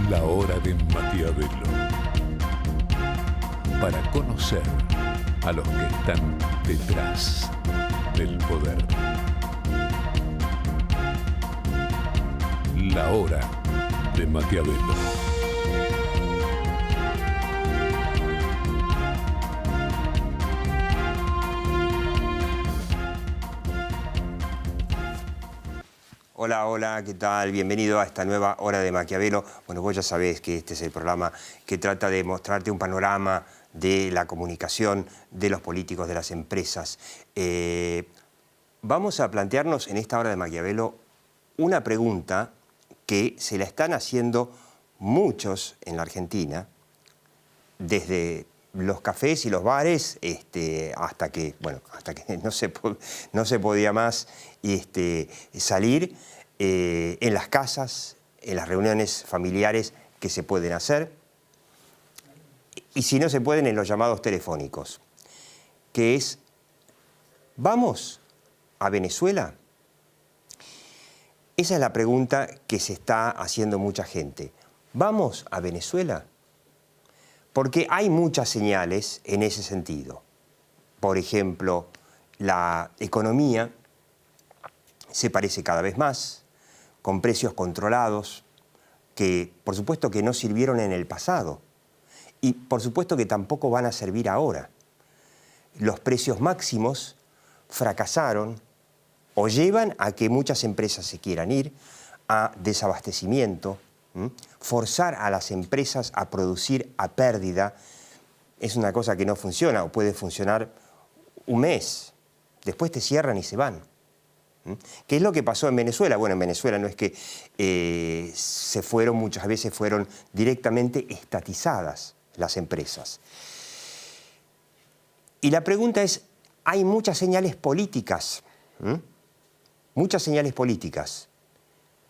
La hora de Maquiavelo. Para conocer a los que están detrás del poder. La hora de Maquiavelo. Hola, hola, ¿qué tal? Bienvenido a esta nueva hora de Maquiavelo. Bueno, vos ya sabés que este es el programa que trata de mostrarte un panorama de la comunicación, de los políticos, de las empresas. Vamos a plantearnos en esta hora de Maquiavelo una pregunta que se la están haciendo muchos en la Argentina, desde los cafés y los bares hasta que no se podía más salir, en las casas, en las reuniones familiares que se pueden hacer, y si no se pueden, en los llamados telefónicos, que es: ¿vamos a Venezuela? Esa es la pregunta que se está haciendo mucha gente. ¿Vamos a Venezuela? Porque hay muchas señales en ese sentido. Por ejemplo, la economía se parece cada vez más, con precios controlados, que por supuesto que no sirvieron en el pasado y por supuesto que tampoco van a servir ahora. Los precios máximos fracasaron o llevan a que muchas empresas se quieran ir a desabastecimiento. Forzar a las empresas a producir a pérdida es una cosa que no funciona, o puede funcionar un mes, después te cierran y se van. ¿Qué es lo que pasó en Venezuela? Bueno, en Venezuela no es que muchas veces fueron directamente estatizadas las empresas. Y la pregunta es, hay muchas señales políticas, muchas señales políticas.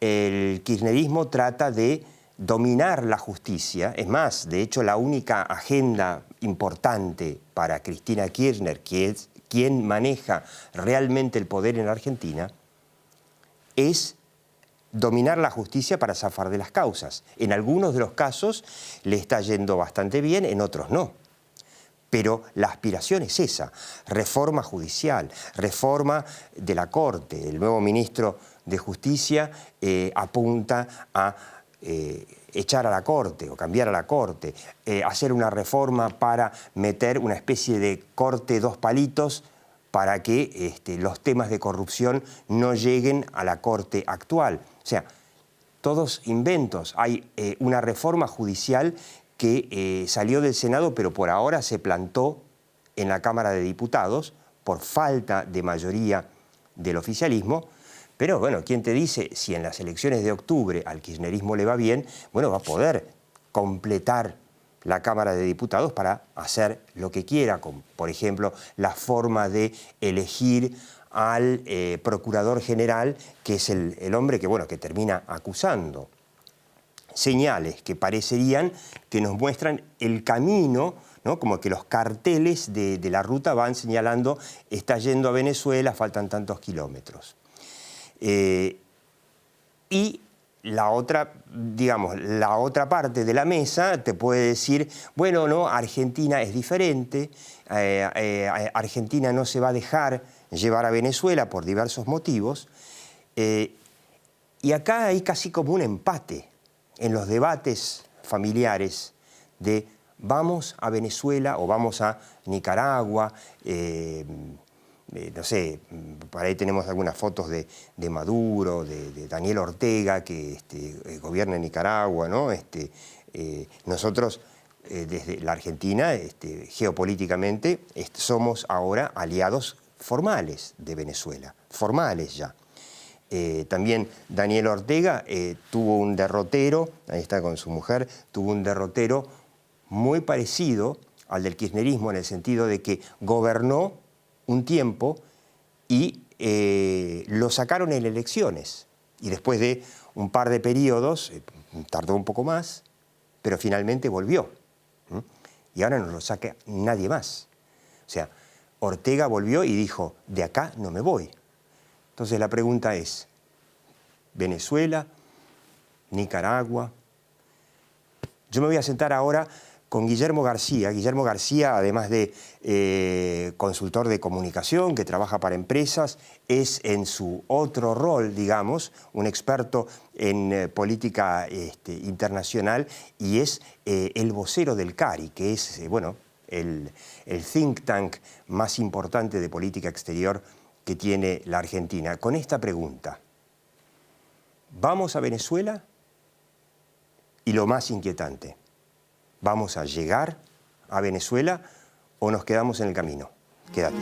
El kirchnerismo trata de dominar la justicia. Es más, de hecho, la única agenda importante para Cristina Kirchner, que es quien maneja realmente el poder en la Argentina, es dominar la justicia para zafar de las causas. En algunos de los casos le está yendo bastante bien, en otros no. Pero la aspiración es esa: reforma judicial, reforma de la Corte. El nuevo ministro de Justicia apunta a echar a la Corte o cambiar a la Corte, hacer una reforma para meter una especie de Corte dos palitos para que los temas de corrupción no lleguen a la Corte actual. O sea, todos inventos. Hay una reforma judicial que salió del Senado, pero por ahora se plantó en la Cámara de Diputados por falta de mayoría del oficialismo. Pero bueno, ¿quién te dice si en las elecciones de octubre al kirchnerismo le va bien? Bueno, va a poder completar la Cámara de Diputados para hacer lo que quiera, con, por ejemplo, la forma de elegir al Procurador General, que es el hombre que termina acusando. Señales que parecerían que nos muestran el camino, ¿no? Como que los carteles de la ruta van señalando: está yendo a Venezuela, faltan tantos kilómetros. Y la otra parte de la mesa te puede decir: bueno, no, Argentina es diferente, Argentina no se va a dejar llevar a Venezuela por diversos motivos. Y acá hay casi como un empate en los debates familiares de vamos a Venezuela o vamos a Nicaragua. No sé, por ahí tenemos algunas fotos de Maduro, de Daniel Ortega, que gobierna en Nicaragua, ¿no? Nosotros, desde la Argentina, geopolíticamente, somos ahora aliados formales de Venezuela, formales ya. También Daniel Ortega tuvo un derrotero, ahí está con su mujer, tuvo un derrotero muy parecido al del kirchnerismo, en el sentido de que gobernó un tiempo y lo sacaron en elecciones. Y después de un par de periodos, tardó un poco más, pero finalmente volvió. Y ahora no lo saca nadie más. O sea, Ortega volvió y dijo: de acá no me voy. Entonces la pregunta es: Venezuela, Nicaragua, Yo me voy a sentar ahora con Guillermo García. Guillermo García, además de consultor de comunicación que trabaja para empresas, es en su otro rol, digamos, un experto en política internacional y es el vocero del CARI, que es bueno, el think tank más importante de política exterior que tiene la Argentina. Con esta pregunta, ¿vamos a Venezuela? Y lo más inquietante, ¿vamos a llegar a Venezuela o nos quedamos en el camino? Quédate.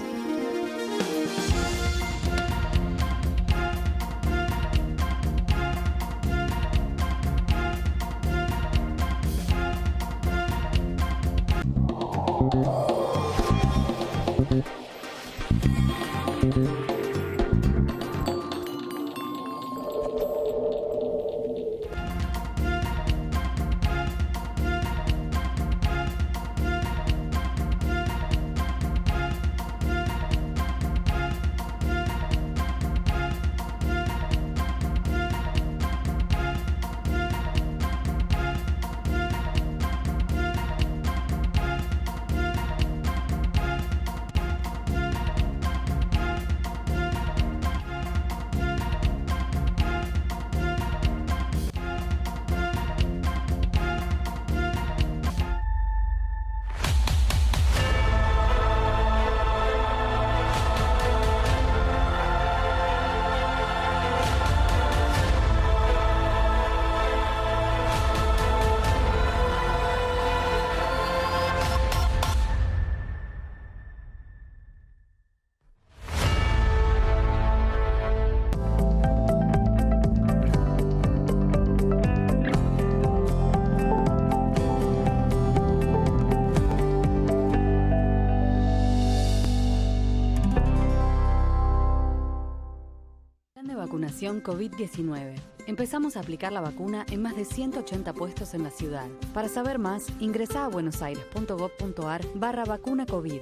Vacunación COVID-19. Empezamos a aplicar la vacuna en más de 180 puestos en la ciudad. Para saber más, ingresá a buenosaires.gov.ar/vacuna COVID.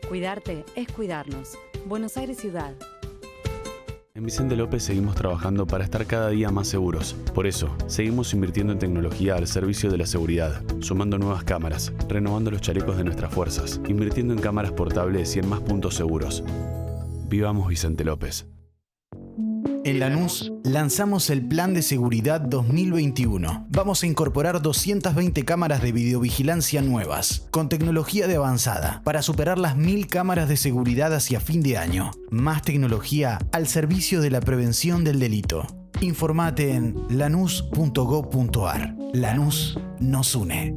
Cuidarte es cuidarnos. Buenos Aires Ciudad. En Vicente López seguimos trabajando para estar cada día más seguros. Por eso, seguimos invirtiendo en tecnología al servicio de la seguridad, sumando nuevas cámaras, renovando los chalecos de nuestras fuerzas, invirtiendo en cámaras portables y en más puntos seguros. Vivamos Vicente López. En Lanús lanzamos el Plan de Seguridad 2021. Vamos a incorporar 220 cámaras de videovigilancia nuevas, con tecnología de avanzada, para superar las 1000 cámaras de seguridad hacia fin de año. Más tecnología al servicio de la prevención del delito. Informate en lanus.gov.ar. Lanús nos une.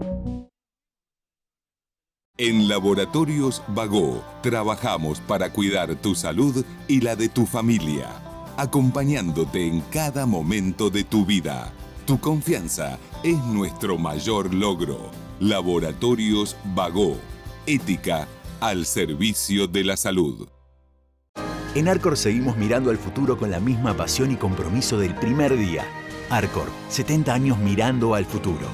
En Laboratorios Bagó trabajamos para cuidar tu salud y la de tu familia, acompañándote en cada momento de tu vida. Tu confianza es nuestro mayor logro. Laboratorios Bagó. Ética al servicio de la salud. En Arcor seguimos mirando al futuro con la misma pasión y compromiso del primer día. Arcor, 70 años mirando al futuro.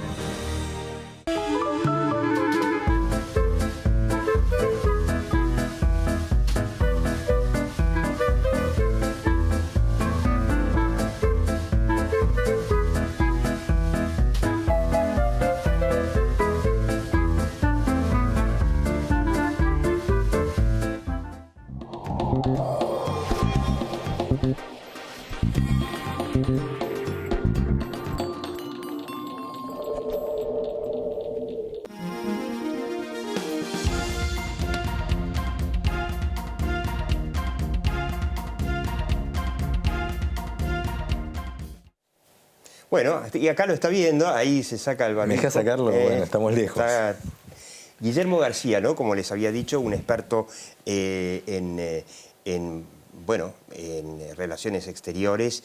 Bueno, y acá lo está viendo, ahí se saca el barbijo. ¿Me deja sacarlo? Bueno, estamos lejos. Está Guillermo García, ¿no? Como les había dicho, un experto en relaciones exteriores,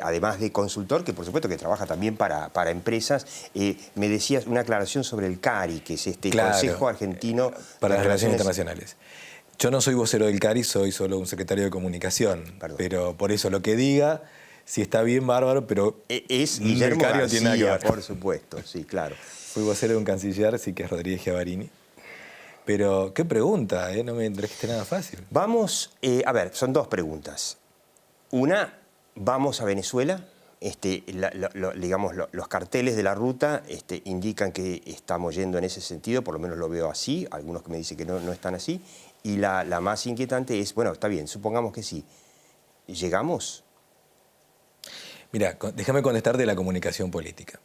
además de consultor, que por supuesto que trabaja también para empresas. Me decías una aclaración sobre el CARI, que es Consejo Argentino para las Relaciones Internacionales. Yo no soy vocero del CARI, soy solo un secretario de comunicación. Perdón. Pero por eso lo que diga, si está bien, bárbaro, pero es Guillermo García, tiene nada que ver. Por supuesto, sí, claro. Fui vocero de un canciller, sí, que es Rodríguez Giavarini. Pero qué pregunta, no me trajiste nada fácil. Vamos, a ver, son dos preguntas. Una, ¿vamos a Venezuela? digamos, los carteles de la ruta indican que estamos yendo en ese sentido, por lo menos lo veo así, algunos que me dicen que no están así, y la más inquietante es, bueno, está bien, supongamos que sí. ¿Llegamos? Mira, déjame contestarte de la comunicación política.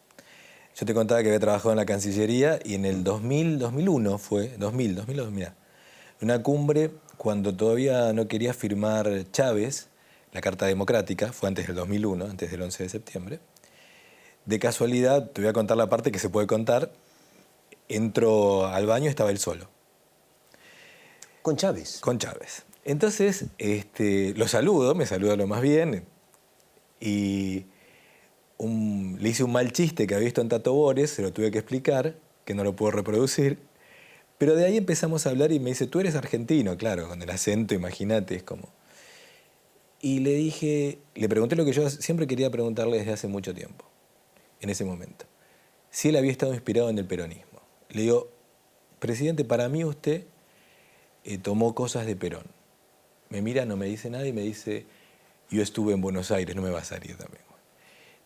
Yo te contaba que había trabajado en la Cancillería y en el 2001 fue, 2000, mira, una cumbre cuando todavía no quería firmar Chávez la Carta Democrática, fue antes del 2001, antes del 11 de septiembre. De casualidad, te voy a contar la parte que se puede contar, entró al baño y estaba él solo. ¿Con Chávez? Con Chávez. Entonces, lo saludo, me saluda lo más bien, y le hice un mal chiste que había visto en Tato Bores, se lo tuve que explicar, que no lo puedo reproducir, pero de ahí empezamos a hablar y me dice, tú eres argentino, claro, con el acento, imagínate, es como... Y le pregunté lo que yo siempre quería preguntarle desde hace mucho tiempo, en ese momento, si él había estado inspirado en el peronismo. Le digo, presidente, para mí usted tomó cosas de Perón. Me mira, no me dice nada y me dice, yo estuve en Buenos Aires, no me va a salir también.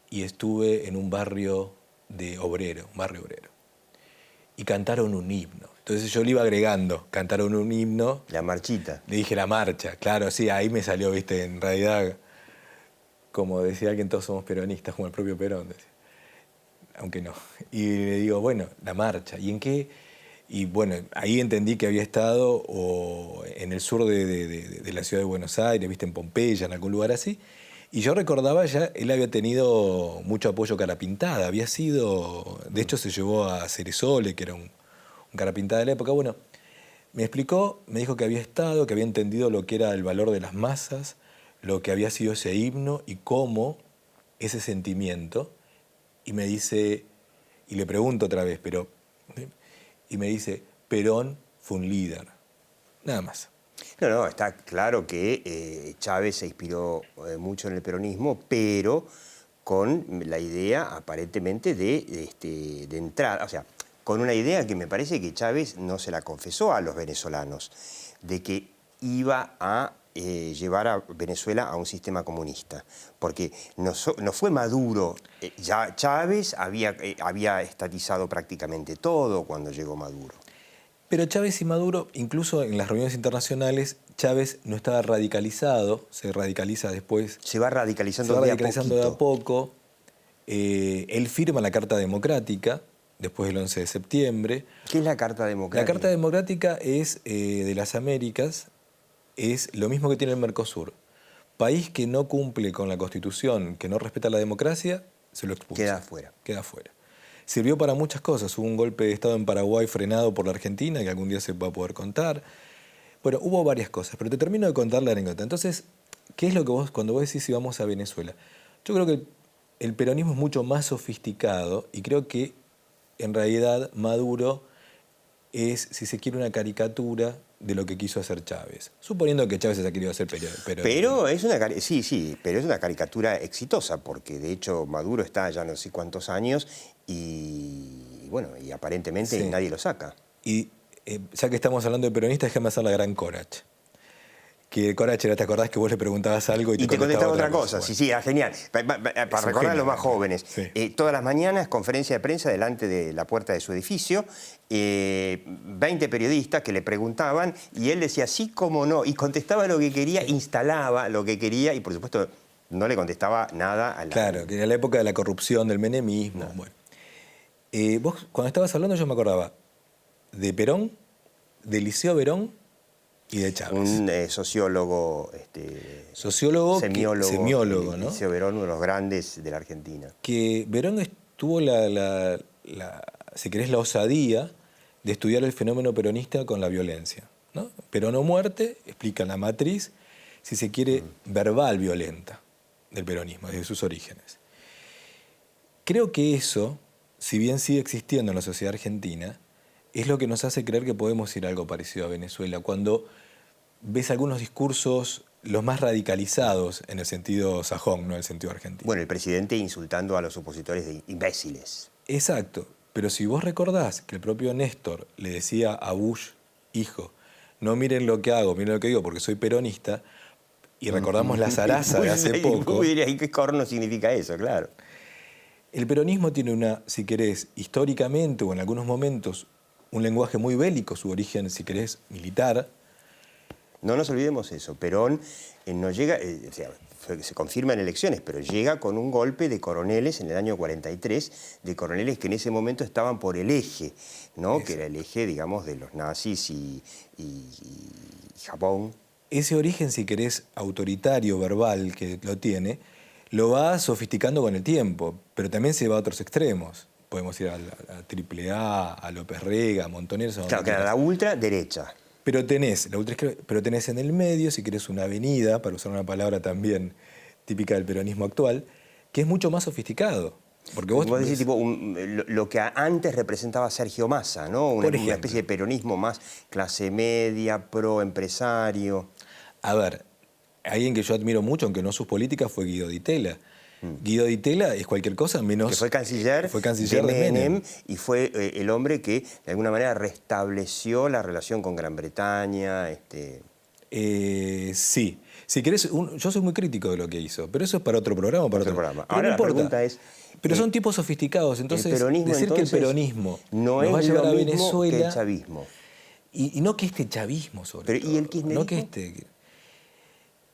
Y estuve en un barrio obrero. Y cantaron un himno. Entonces yo le iba agregando, cantaron un himno. La marchita. Le dije la marcha, claro, sí, ahí me salió, viste, en realidad, como decía alguien, todos somos peronistas, como el propio Perón, decía. Aunque no. Y le digo, bueno, la marcha. ¿Y en qué? Y bueno, ahí entendí que había estado en el sur de la ciudad de Buenos Aires, viste, en Pompeya, en algún lugar así. Y yo recordaba ya, él había tenido mucho apoyo Carapintada, había sido, de hecho se llevó a Ceresole, que era un Carapintada de la época. Bueno, me explicó, me dijo que había estado, que había entendido lo que era el valor de las masas, lo que había sido ese himno y cómo ese sentimiento, y me dice, y le pregunto otra vez, y me dice, Perón fue un líder, nada más. No, está claro que Chávez se inspiró mucho en el peronismo, pero con la idea aparentemente de entrar, o sea, con una idea que me parece que Chávez no se la confesó a los venezolanos, de que iba a llevar a Venezuela a un sistema comunista, porque no fue Maduro, ya Chávez había estatizado prácticamente todo cuando llegó Maduro. Pero Chávez y Maduro, incluso en las reuniones internacionales, Chávez no estaba radicalizado, se radicaliza después. Se va radicalizando de a poco. Él firma la Carta Democrática después del 11 de septiembre. ¿Qué es la Carta Democrática? La Carta Democrática es de las Américas, es lo mismo que tiene el Mercosur. País que no cumple con la Constitución, que no respeta la democracia, se lo expulsa. Queda afuera. Sirvió para muchas cosas. Hubo un golpe de Estado en Paraguay frenado por la Argentina, que algún día se va a poder contar. Bueno, hubo varias cosas, pero te termino de contar la anécdota. Entonces, ¿qué es lo que cuando vos decís si vamos a Venezuela? Yo creo que el peronismo es mucho más sofisticado y creo que en realidad Maduro es, si se quiere, una caricatura de lo que quiso hacer Chávez. Suponiendo que Chávez haya querido hacer peronismo. Pero es una caricatura exitosa, porque de hecho Maduro está ya no sé cuántos años y aparentemente nadie lo saca. Y ya que estamos hablando de peronistas, déjame hacer la gran Corach. Que Corach era, ¿te acordás que vos le preguntabas algo y te contestaba otra cosa? Bueno. Sí, genial. Para recordar a los más jóvenes. Sí. Todas las mañanas, conferencia de prensa delante de la puerta de su edificio, 20 periodistas que le preguntaban y él decía sí, cómo no, y contestaba lo que quería, instalaba lo que quería y por supuesto no le contestaba nada a la... Claro, que era la época de la corrupción, del menemismo. No. Bueno. Vos, cuando estabas hablando, yo me acordaba de Perón, de Liceo Verón y de Chávez. Un sociólogo, semiólogo, ¿no? Liceo Verón, uno de los grandes de la Argentina. Que Verón tuvo si querés, la osadía de estudiar el fenómeno peronista con la violencia, ¿no? Perón o muerte explica la matriz, si se quiere, verbal violenta del peronismo, desde sus orígenes. Creo que eso, si bien sigue existiendo en la sociedad argentina, es lo que nos hace creer que podemos ir a algo parecido a Venezuela. Cuando ves algunos discursos, los más radicalizados en el sentido sajón, no en el sentido argentino. Bueno, el presidente insultando a los opositores de imbéciles. Exacto. Pero si vos recordás que el propio Néstor le decía a Bush, hijo, no miren lo que hago, miren lo que digo porque soy peronista, y recordamos la zaraza de hace poco. ¿Y qué corno significa eso? Claro. El peronismo tiene una, si querés, históricamente o en algunos momentos, un lenguaje muy bélico, su origen, si querés, militar. No nos olvidemos eso. Perón no llega, o sea, se confirma en elecciones, pero llega con un golpe de coroneles en el año 43, de coroneles que en ese momento estaban por el eje, ¿no? Eso. Que era el eje, digamos, de los nazis y Japón. Ese origen, si querés, autoritario, verbal, que lo tiene, lo va sofisticando con el tiempo, pero también se va a otros extremos. Podemos ir a AAA, a López Rega, a Montoneros. Claro, que era la ultraderecha. Pero tenés en el medio, si querés, una avenida, para usar una palabra también típica del peronismo actual, que es mucho más sofisticado. Porque vos decís, tipo, lo que antes representaba Sergio Massa, ¿no? Una especie de peronismo más clase media, pro empresario. A ver, alguien que yo admiro mucho, aunque no sus políticas, fue Guido Di Tella. Guido Di Tella es cualquier cosa menos... Que fue canciller de Menem y fue el hombre que de alguna manera restableció la relación con Gran Bretaña. Sí. Si querés, yo soy muy crítico de lo que hizo, pero eso es para otro programa. Programa. Pero ahora no importa. la pregunta es... Pero son tipos sofisticados, entonces decir que el peronismo no nos va a es llevar lo a mismo Venezuela... que el chavismo. Y no que este chavismo, sobre todo. ¿Y el kirchnerismo? No que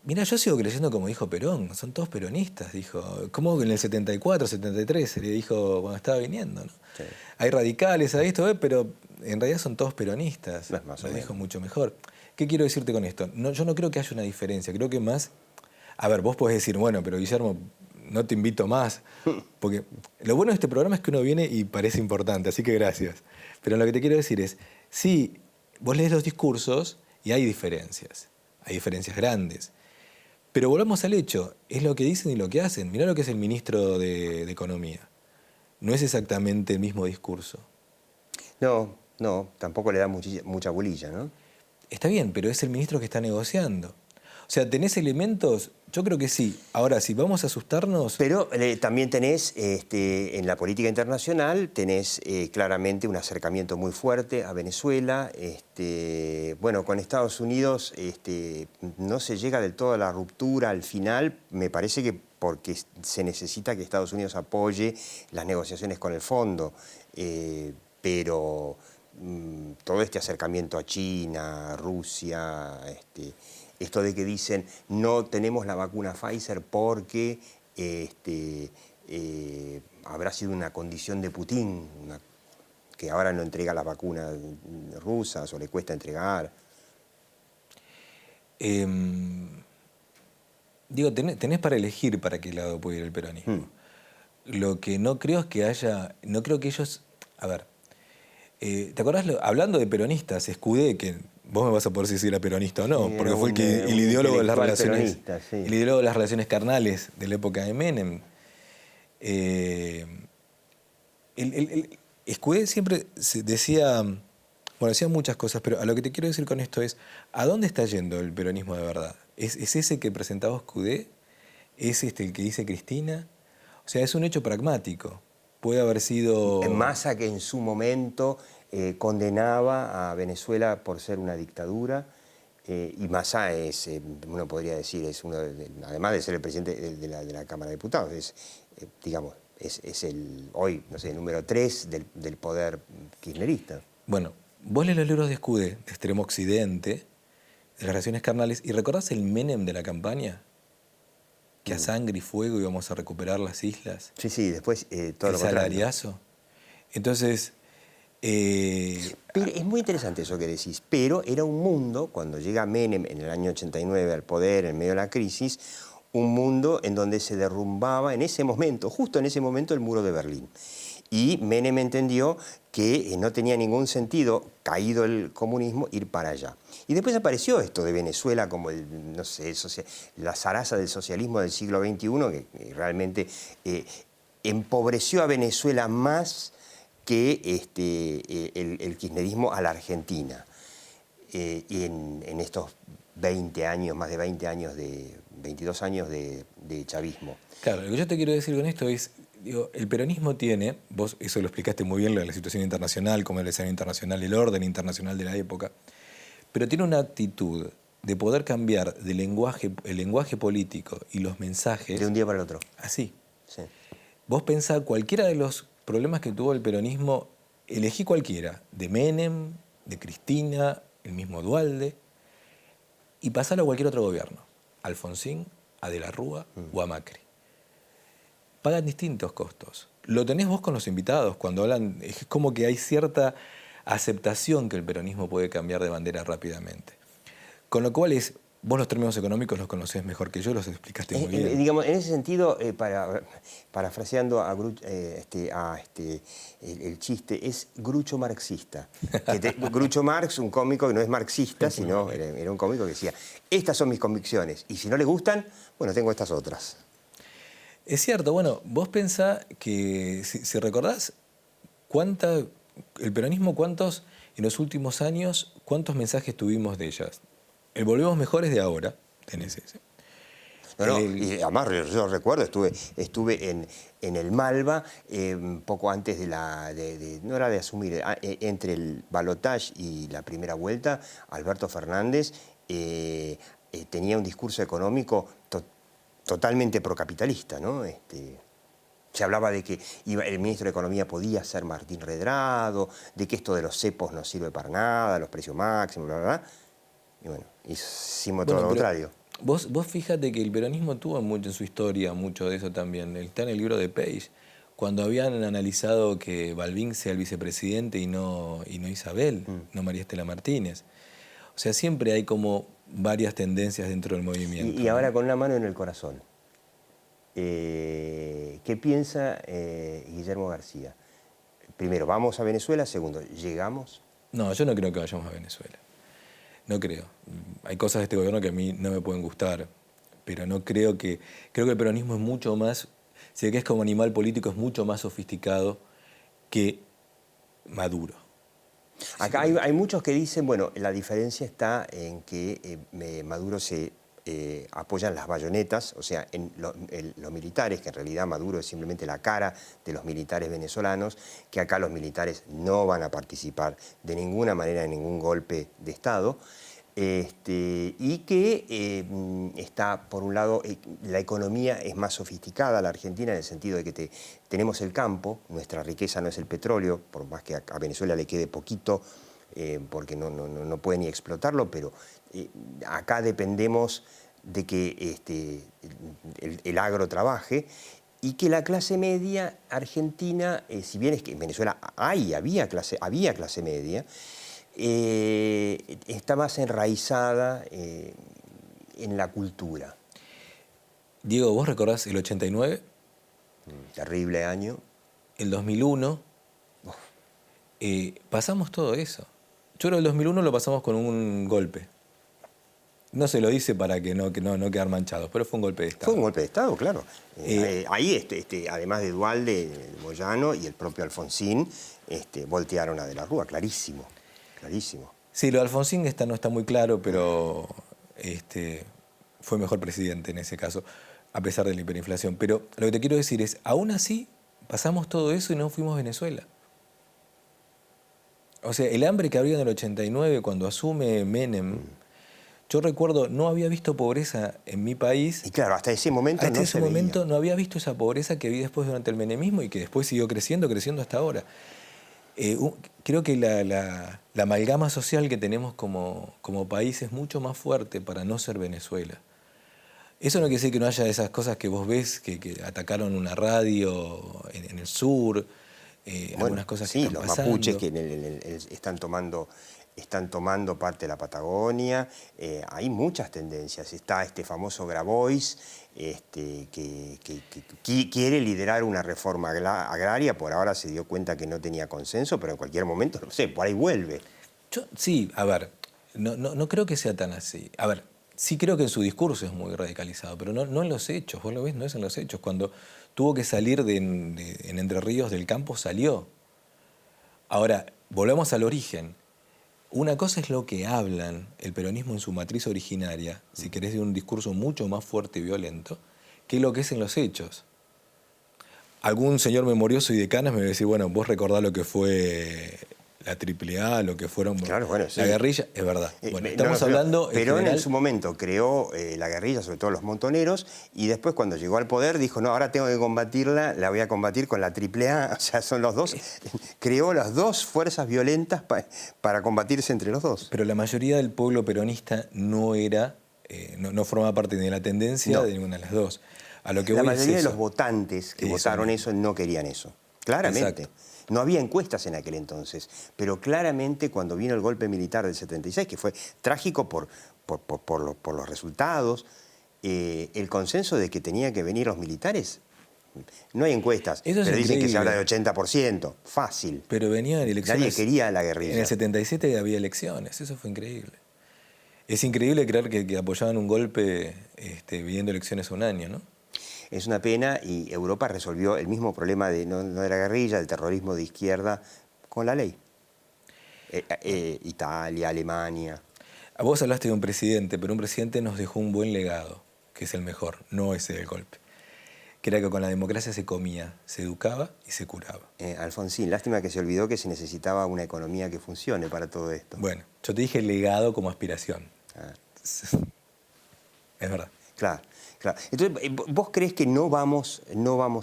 Mirá, yo sigo creyendo como dijo Perón, son todos peronistas, dijo. Como en el 74, 73 se le dijo cuando estaba viniendo, ¿no? Sí. Hay radicales, hay esto, pero en realidad son todos peronistas. No es más o lo menos. dijo mucho mejor. ¿Qué quiero decirte con esto? Yo no creo que haya una diferencia, creo que más... A ver, vos podés decir, bueno, pero Guillermo, no te invito más. Porque lo bueno de este programa es que uno viene y parece importante, así que gracias. Pero lo que te quiero decir es, sí, vos lees los discursos y hay diferencias grandes. Pero volvamos al hecho, es lo que dicen y lo que hacen. Mirá lo que es el ministro de Economía. No es exactamente el mismo discurso. No, tampoco le da mucha bolilla, ¿no? Está bien, pero es el ministro que está negociando. O sea, ¿tenés elementos? Yo creo que sí. Ahora, si vamos a asustarnos... Pero también tenés, en la política internacional, tenés claramente un acercamiento muy fuerte a Venezuela. Bueno, con Estados Unidos no se llega del todo a la ruptura al final. Me parece que porque se necesita que Estados Unidos apoye las negociaciones con el fondo. Pero todo este acercamiento a China, a Rusia... Esto de que dicen no tenemos la vacuna Pfizer porque habrá sido una condición de Putin, que ahora no entrega las vacunas rusas o le cuesta entregar. Digo, tenés para elegir para qué lado puede ir el peronismo. Lo que no creo es que haya... No creo que ellos... A ver, ¿te acordás? Hablando de peronistas, Escudé, que... Vos me vas a poder decir si era peronista o no, Sí, porque fue el ideólogo de las relaciones, sí. el ideólogo de las relaciones carnales de la época de Menem. Escudé siempre decía muchas cosas, pero a lo que te quiero decir con esto es, ¿a dónde está yendo el peronismo de verdad? ¿Es ese que presentaba Escudé? ¿Es el que dice Cristina? O sea, es un hecho pragmático. Puede haber sido... Massa, que en su momento condenaba a Venezuela por ser una dictadura, y Massa es, uno podría decir, es uno además de ser el presidente de la Cámara de Diputados, es el hoy, no sé, número 3 del poder kirchnerista. Bueno, vos lees los libros de Escudé, de Extremo Occidente, de las relaciones carnales, y ¿recordás el Menem de la campaña? Que a sangre y fuego íbamos a recuperar las islas. Sí, después todo lo contrario. El salariazo. Entonces... Pero es muy interesante eso que decís, pero era un mundo, cuando llega Menem en el año 89 al poder, en medio de la crisis, un mundo en donde se derrumbaba en ese momento, justo en ese momento, el muro de Berlín. Y Menem entendió que no tenía ningún sentido, caído el comunismo, ir para allá. Y después apareció esto de Venezuela como la zaraza del socialismo del siglo XXI, que realmente empobreció a Venezuela más que el kirchnerismo a la Argentina. Y en estos 20 años, más de 20 años, 22 años de chavismo. Claro, lo que yo te quiero decir con esto es, digo, el peronismo tiene, vos eso lo explicaste muy bien, la situación internacional, como el escenario internacional, el orden internacional de la época, pero tiene una actitud de poder cambiar el lenguaje político y los mensajes. De un día para el otro. Así. Sí. Vos pensá, cualquiera de los problemas que tuvo el peronismo, elegí cualquiera, de Menem, de Cristina, el mismo Duhalde, y pasalo a cualquier otro gobierno, Alfonsín, a De la Rúa o a Macri. Pagan distintos costos. Lo tenés vos con los invitados, cuando hablan, es como que hay cierta aceptación que el peronismo puede cambiar de bandera rápidamente. Con lo cual vos los términos económicos los conocés mejor que yo, los explicaste muy bien. Digamos, en ese sentido, parafraseando el chiste, es Groucho marxista. Groucho Marx, un cómico que no es marxista, sino era un cómico que decía, estas son mis convicciones, y si no le gustan, bueno, tengo estas otras. Es cierto, bueno, vos pensá que, si recordás, el peronismo, en los últimos años, cuántos mensajes tuvimos de ellas. El volvemos mejores de ahora, tenés ese. Y además yo recuerdo, estuve en el Malva poco antes no era de asumir, entre el balotaje y la primera vuelta, Alberto Fernández tenía un discurso económico totalmente procapitalista, ¿no? Se hablaba de que el ministro de Economía podía ser Martín Redrado, de que esto de los cepos no sirve para nada, los precios máximos, bla, bla, bla. Y bueno, hicimos todo lo contrario. Vos fíjate que el peronismo tuvo mucho en su historia, mucho de eso también. Está en el libro de Page, cuando habían analizado que Balbín sea el vicepresidente y no Isabel, no María Estela Martínez. O sea, siempre hay como varias tendencias dentro del movimiento. Y ahora con una mano en el corazón. ¿Qué piensa Guillermo García? Primero, ¿vamos a Venezuela? Segundo, ¿llegamos? No, yo no creo que vayamos a Venezuela. No creo. Hay cosas de este gobierno que a mí no me pueden gustar, pero no creo que... Creo que el peronismo es mucho más... Si que es como animal político, es mucho más sofisticado que Maduro. Acá hay muchos que dicen, bueno, la diferencia está en que Maduro se apoya en las bayonetas, o sea, en los militares, que en realidad Maduro es simplemente la cara de los militares venezolanos, que acá los militares no van a participar de ninguna manera en ningún golpe de Estado, y que está, por un lado, la economía es más sofisticada, la Argentina, en el sentido de que tenemos el campo, nuestra riqueza no es el petróleo, por más que a Venezuela le quede poquito, porque no puede ni explotarlo, pero acá dependemos de que el agro trabaje y que la clase media argentina, si bien es que en Venezuela había clase media, está más enraizada en la cultura. Diego, ¿vos recordás el 89? Terrible año. El 2001. Pasamos todo eso. Yo creo que el 2001 lo pasamos con un golpe. No se lo dice para que no quedar manchados, pero fue un golpe de Estado. Fue un golpe de Estado, claro. Ahí, además de Duhalde, Moyano y el propio Alfonsín, voltearon a De la Rúa, clarísimo, clarísimo. Sí, lo de Alfonsín no está muy claro, pero fue mejor presidente en ese caso, a pesar de la hiperinflación. Pero lo que te quiero decir es, aún así, pasamos todo eso y no fuimos a Venezuela. O sea, el hambre que había en el 89 cuando asume Menem, yo recuerdo, no había visto pobreza en mi país. Y claro, hasta ese momento no se veía. No había visto esa pobreza que vi después durante el menemismo y que después siguió creciendo hasta ahora. Creo que la amalgama social que tenemos como país es mucho más fuerte para no ser Venezuela. Eso no quiere decir que no haya esas cosas que vos ves, que atacaron una radio en el sur, algunas cosas que están pasando. Sí, los mapuches que están tomando parte de la Patagonia. Hay muchas tendencias. Está este famoso Grabois, que quiere liderar una reforma agraria. Por ahora se dio cuenta que no tenía consenso, pero en cualquier momento, no sé, por ahí vuelve. Sí, a ver, no creo que sea tan así. A ver, sí creo que en su discurso es muy radicalizado, pero no en los hechos. Vos lo ves, no es en los hechos. Cuando tuvo que salir en Entre Ríos del campo, salió. Ahora, volvemos al origen. Una cosa es lo que hablan el peronismo en su matriz originaria, si querés, de un discurso mucho más fuerte y violento, que lo que es en los hechos. Algún señor memorioso y de canas me va a decir, bueno, vos recordás lo que fue la AAA, lo que fueron Claro, bueno, sí. la guerrilla, es verdad. Bueno, estamos No, hablando... Perón general, en su momento creó la guerrilla, sobre todo los montoneros, y después cuando llegó al poder dijo, no, ahora tengo que combatirla, la voy a combatir con la AAA, o sea, son los dos. Creó las dos fuerzas violentas para combatirse entre los dos. Pero la mayoría del pueblo peronista no era, no formaba parte ni de la tendencia de ninguna de las dos. A lo que La voy es mayoría de eso. los votantes que votaron eso no querían eso. Claramente. Exacto. No había encuestas en aquel entonces, pero claramente cuando vino el golpe militar del 76, que fue trágico por los resultados, el consenso de que tenían que venir los militares, no hay encuestas, Eso es pero dicen que se increíble. habla de 80%, fácil. Pero venían elecciones... Nadie quería la guerrilla. En el 77 había elecciones, eso fue increíble. Es increíble creer que apoyaban un golpe viendo elecciones a un año, ¿no? Es una pena y Europa resolvió el mismo problema no de la guerrilla, del terrorismo de izquierda, con la ley. Italia, Alemania. A vos hablaste de un presidente, pero un presidente nos dejó un buen legado, que es el mejor, no ese del golpe. Que era que con la democracia se comía, se educaba y se curaba. Alfonsín, lástima que se olvidó que se necesitaba una economía que funcione para todo esto. Bueno, yo te dije legado como aspiración. Ah. Es verdad. Claro, claro. Entonces, ¿vos crees que no vamos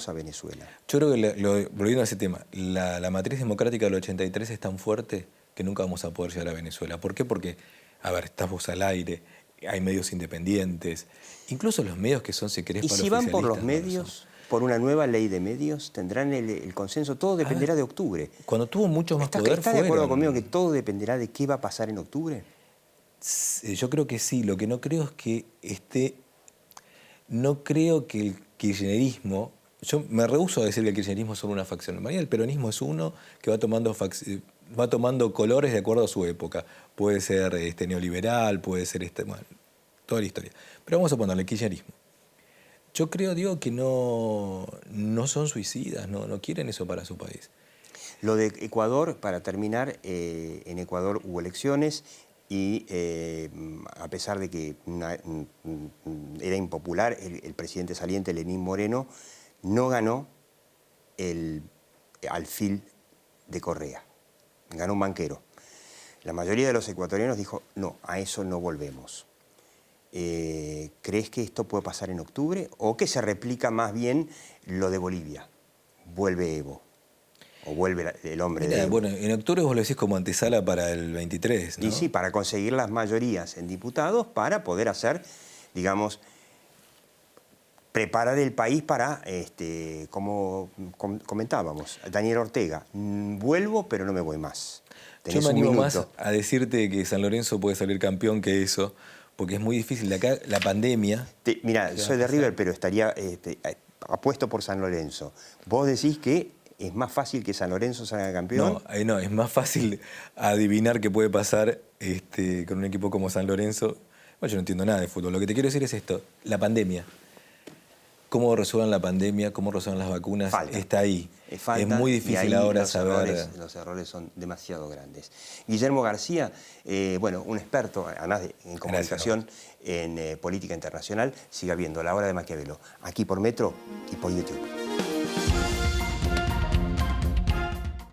a Venezuela? Yo creo que, volviendo a ese tema, la matriz democrática del 83 es tan fuerte que nunca vamos a poder llegar a Venezuela. ¿Por qué? Porque, a ver, estás vos al aire, hay medios independientes, incluso los medios que son, si querés, ¿Y para si van por los oficialistas, medios, por una nueva ley de medios, tendrán el consenso? Todo dependerá de octubre. Cuando tuvo mucho más poder ¿Estás de acuerdo fueron- conmigo que todo dependerá de qué va a pasar en octubre? Yo creo que sí, lo que no creo es que no creo que el kirchnerismo, yo me rehúso a decir que el kirchnerismo es solo una facción. En realidad el peronismo es uno que va tomando colores de acuerdo a su época. Puede ser neoliberal, puede ser bueno, toda la historia. Pero vamos a ponerle el kirchnerismo. Yo creo, digo, que no son suicidas, no quieren eso para su país. Lo de Ecuador, para terminar, en Ecuador hubo elecciones y a pesar de que era impopular, el presidente saliente, Lenín Moreno, no ganó el alfil de Correa, ganó un banquero. La mayoría de los ecuatorianos dijo, no, a eso no volvemos. ¿Crees que esto puede pasar en octubre o que se replica más bien lo de Bolivia? Vuelve Evo. O vuelve el hombre de Evo. Bueno, en octubre vos lo decís como antesala para el 23, ¿no? Y sí, para conseguir las mayorías en diputados para poder hacer, digamos, preparar el país para, como comentábamos, Daniel Ortega, vuelvo pero no me voy más. Yo me animo más a decirte que San Lorenzo puede salir campeón que eso, porque es muy difícil. De acá, la pandemia... Mira, soy de River, pero estaría apuesto por San Lorenzo. Vos decís que es más fácil que San Lorenzo salga campeón. No, es más fácil adivinar qué puede pasar con un equipo como San Lorenzo. Bueno, yo no entiendo nada de fútbol. Lo que te quiero decir es esto, la pandemia. Cómo resuelvan la pandemia, cómo resuelvan las vacunas, está ahí. Es muy difícil ahora saber... Los errores son demasiado grandes. Guillermo García, un experto, además en comunicación, en política internacional, siga viendo La Hora de Maquiavelo, aquí por Metro y por YouTube.